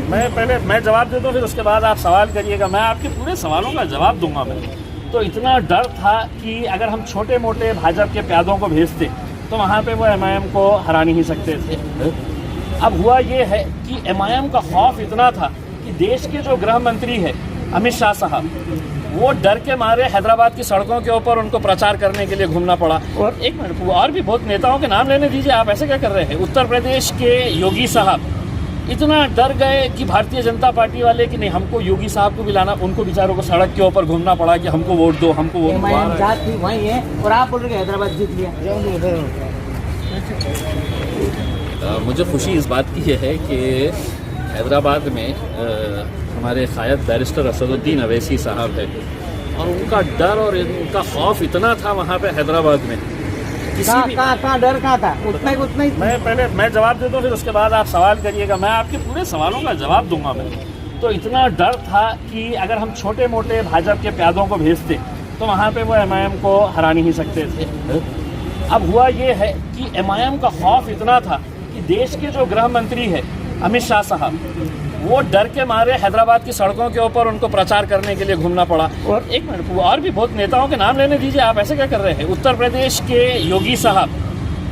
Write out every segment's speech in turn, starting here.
मैं जवाब देता हूँ, फिर उसके बाद आप सवाल करिएगा। मैं आपके पूरे सवालों का जवाब दूंगा। मैं तो इतना डर था कि अगर हम छोटे मोटे भाजपा के प्यादों को भेजते तो वहाँ पे वो MIM को हरा नहीं सकते थे। अब हुआ ये है कि MIM का खौफ इतना था कि देश के जो गृह मंत्री है अमित शाह साहब, वो डर के मारे हैदराबाद की सड़कों के ऊपर उनको प्रचार करने के लिए घूमना पड़ा। और एक मिनट, और भी बहुत नेताओं के नाम लेने दीजिए, आप ऐसे क्या कर रहे हैं। उत्तर प्रदेश के योगी साहब इतना डर गए कि भारतीय जनता पार्टी वाले कि नहीं, हमको योगी साहब को भी लाना, उनको बेचारों को सड़क के ऊपर घूमना पड़ा कि हमको वोट दो, हमको वोट दो। जात थी वही है और आप बोल रहे हैदराबाद जीत लिया। मुझे खुशी इस बात की है कि हैदराबाद में हमारे शायद बैरिस्टर असदुद्दीन अवैसी साहब है, और उनका डर और उनका खौफ इतना था वहाँ पे हैदराबाद में। कहाँ डर कहाँ था, उतना ही मैं जवाब देता हूँ, फिर उसके बाद आप सवाल करिएगा। मैं आपके पूरे सवालों का जवाब दूंगा। मैं तो इतना डर था कि अगर हम छोटे मोटे भाजपा के प्यादों को भेजते तो वहाँ पे वो MIM को हरा नहीं सकते थे। अब हुआ ये है कि MIM का खौफ इतना था कि देश के जो गृह मंत्री है अमित शाह साहब, वो डर के मारे हैदराबाद की सड़कों के ऊपर उनको प्रचार करने के लिए घूमना पड़ा। और एक मिनट, और भी बहुत नेताओं के नाम लेने दीजिए, आप ऐसे क्या कर रहे हैं। उत्तर प्रदेश के योगी साहब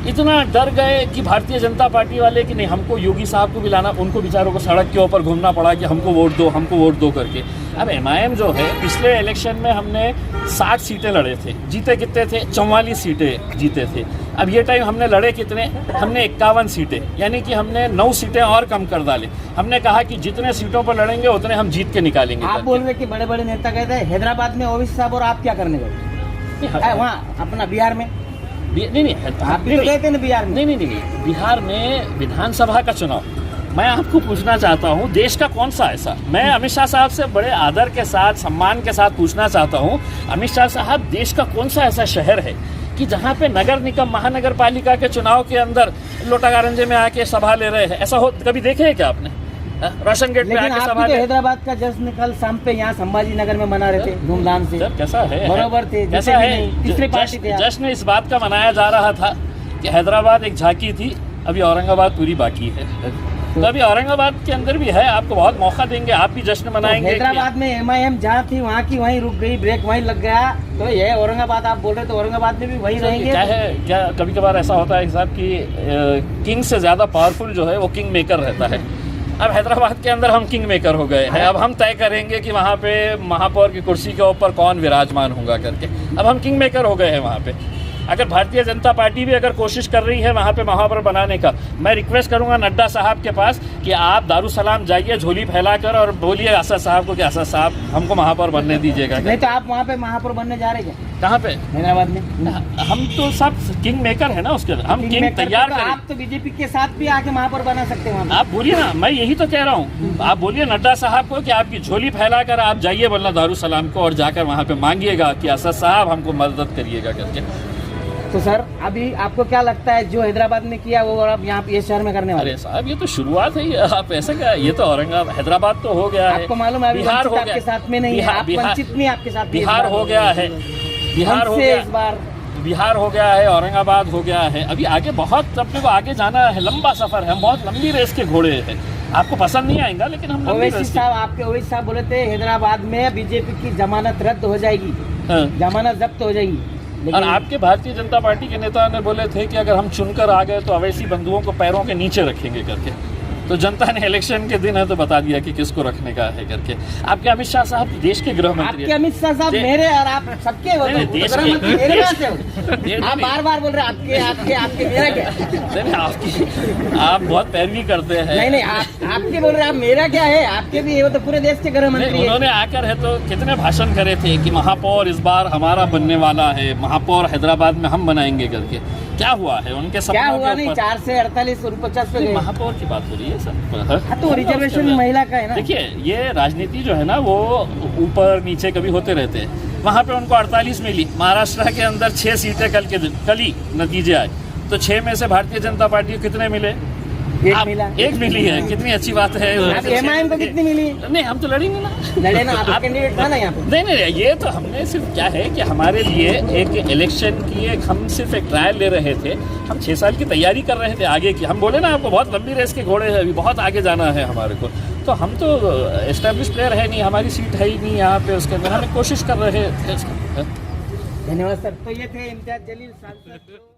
इतना डर गए कि भारतीय जनता पार्टी वाले कि नहीं, हमको योगी साहब को भी लाना, उनको बेचारों को सड़क के ऊपर घूमना पड़ा कि हमको वोट दो, हमको वोट दो करके। अब MIM जो है, पिछले इलेक्शन में हमने 60 सीटें लड़े थे, जीते कितने थे, 44 सीटें जीते थे। अब ये टाइम हमने लड़े कितने, हमने 51 सीटें, यानी कि हमने 9 सीटें और कम कर डाले। हमने कहा कि जितने सीटों पर लड़ेंगे उतने हम जीत के निकालेंगे। आप बोल रहे कि बड़े बड़े नेता कहते हैं हैदराबाद में ओवैसी साहब, और आप क्या करने गए वहाँ अपना बिहार में? नहीं, आप भी तो गए थे ना बिहार में। नहीं, बिहार में विधानसभा का चुनाव। मैं आपको पूछना चाहता हूँ, देश का कौन सा ऐसा, मैं अमित शाह साहब से बड़े आदर के साथ, सम्मान के साथ पूछना चाहता हूँ, अमित शाह साहब, देश का कौन सा ऐसा शहर है कि जहाँ पे नगर निगम महानगर पालिका के चुनाव के अंदर लोटाकारंजे में आके सभा ले रहे हैं? ऐसा हो कभी देखे है क्या आपने? रोशन गेट पे आके सभा ले। हैदराबाद का जश्न कल शाम पे यहाँ संभाजी नगर में मना रहे थे धूमधाम से। कैसा है, बराबर थे, कैसा है, तीसरी पार्टी थे। जश्न इस बात का मनाया जा रहा था कि हैदराबाद एक झांकी थी, अभी औरंगाबाद पूरी बाकी है। तो अभी औरंगाबाद के अंदर भी है, आपको बहुत मौका देंगे, आप भी जश्न मनाएंगे। हैदराबाद में MIM जहाँ थी वहाँ की वहीं रुक गई, ब्रेक वहीं लग गया। तो ये औरंगाबाद आप बोल रहे तो औरंगाबाद में भी वही रहेंगे। क्या है, क्या कभी कभार ऐसा होता है साहब कि किंग से ज्यादा पावरफुल जो है वो किंग मेकर रहता है। अब हैदराबाद के अंदर हम किंग मेकर हो गए हैं। अब हम तय करेंगे कि वहाँ पे महापौर की कुर्सी के ऊपर कौन विराजमान होगा करके। अब हम किंग मेकर हो गए हैं वहाँ पे। अगर भारतीय जनता पार्टी भी अगर कोशिश कर रही है वहाँ पे महापौर बनाने का, मैं रिक्वेस्ट करूँगा नड्डा साहब के पास कि आप दारुसलाम जाइए झोली फैलाकर और बोलिए असद साहब को कि असद साहब हमको महापौर बनने दीजिएगा। नहीं तो आप वहाँ पे महापौर बनने जा रहे हैं? कहाँ पे? हैदराबाद में। हम तो सब किंग मेकर है ना, उसके हम किंग तैयार करें। आप तो बीजेपी के साथ भी आके महापौर बना सकते हैं। आप बोलिए ना, मैं यही तो कह रहा हूँ। आप बोलिए नड्डा साहब को कि आपकी झोली फैलाकर आप जाइए बोलना दारुसलाम को, और जाकर वहाँ पे मांगिएगा कि असद साहब हमको मदद करिएगा करके। तो सर अभी आपको क्या लगता है जो हैदराबाद में किया वो और आप यहाँ ये शहर में करने वाले? अरे साहब ये तो शुरुआत है, आप ऐसे क्या, ये तो औरंगाबाद हैदराबाद तो हो गया है। आपको मालूम है बिहार हो गया, आपके साथ में नहीं है, वंचित नहीं आपके साथ। बिहार हो गया है, बिहार हो गया इस बार, बिहार हो गया है, औरंगाबाद हो गया है। अभी आगे बहुत अपने को आगे जाना है, लंबा सफर है, हम बहुत लंबी रेस के घोड़े हैं। आपको पसंद नहीं आएगा लेकिन हम ओवैसी साहब, आपके ओवैसी साहब बोले थे हैदराबाद में बीजेपी की जमानत रद्द हो जाएगी, जमानत जब्त हो जाएगी। और आपके भारतीय जनता पार्टी के नेता ने बोले थे कि अगर हम चुनकर आ गए तो अवैसी बंधुओं को पैरों के नीचे रखेंगे करके। तो जनता ने इलेक्शन के दिन है तो बता दिया कि किसको रखने का है करके। आपके अमित शाह साहब देश के गृह मंत्री, आपके अमित शाह साहब मेरे और आप सबके गृह मंत्री मेरे पास है। आप बार बार बोल रहे आपके आपके आपके मेरा क्या? आपकी आप बहुत पैरवी करते हैं। नहीं आपके बोल रहे आप मेरा क्या है? आपके भी वो तो पूरे देश के गृह मंत्री। उन्होंने आकर है तो कितने भाषण करे थे कि महापौर इस बार हमारा बनने वाला है, महापौर हैदराबाद में हम बनाएंगे करके। क्या हुआ है उनके सपनों? क्या हुआ नहीं, 4 से 48 और 50 पे महापौर की बात हो रही है सर। तो रिजर्वेशन महिला का है ना। देखिए ये राजनीति जो है ना वो ऊपर नीचे कभी होते रहते हैं। वहाँ पे उनको 48 मिली, महाराष्ट्र के अंदर 6 सीटें कल ही नतीजे आए तो 6 में से भारतीय जनता पार्टी को कितने मिले? एक आप- मिला। एक मिली है, कितनी अच्छी बात है। आप एमआईएम को कितनी मिली? नहीं, हम तो लड़ेंगे ना। लड़े ना, आप कैंडिडेट था ना यहाँ पे। नहीं नहीं, ये तो हमने सिर्फ क्या है कि हमारे लिए एक इलेक्शन की हम सिर्फ एक ट्रायल ले रहे थे। हम 6 साल की तैयारी कर रहे थे आगे की। हम बोले ना आपको, बहुत लंबी रेस के घोड़े हैं, अभी बहुत आगे जाना है हमारे को। तो हम तो एस्टेब्लिश प्लेयर है नहीं, हमारी सीट है ही नहीं यहाँ पे, उसके अंदर हमें कोशिश कर रहे थे। धन्यवाद सर। तो ये थे इम्तियाज जलील सांसद।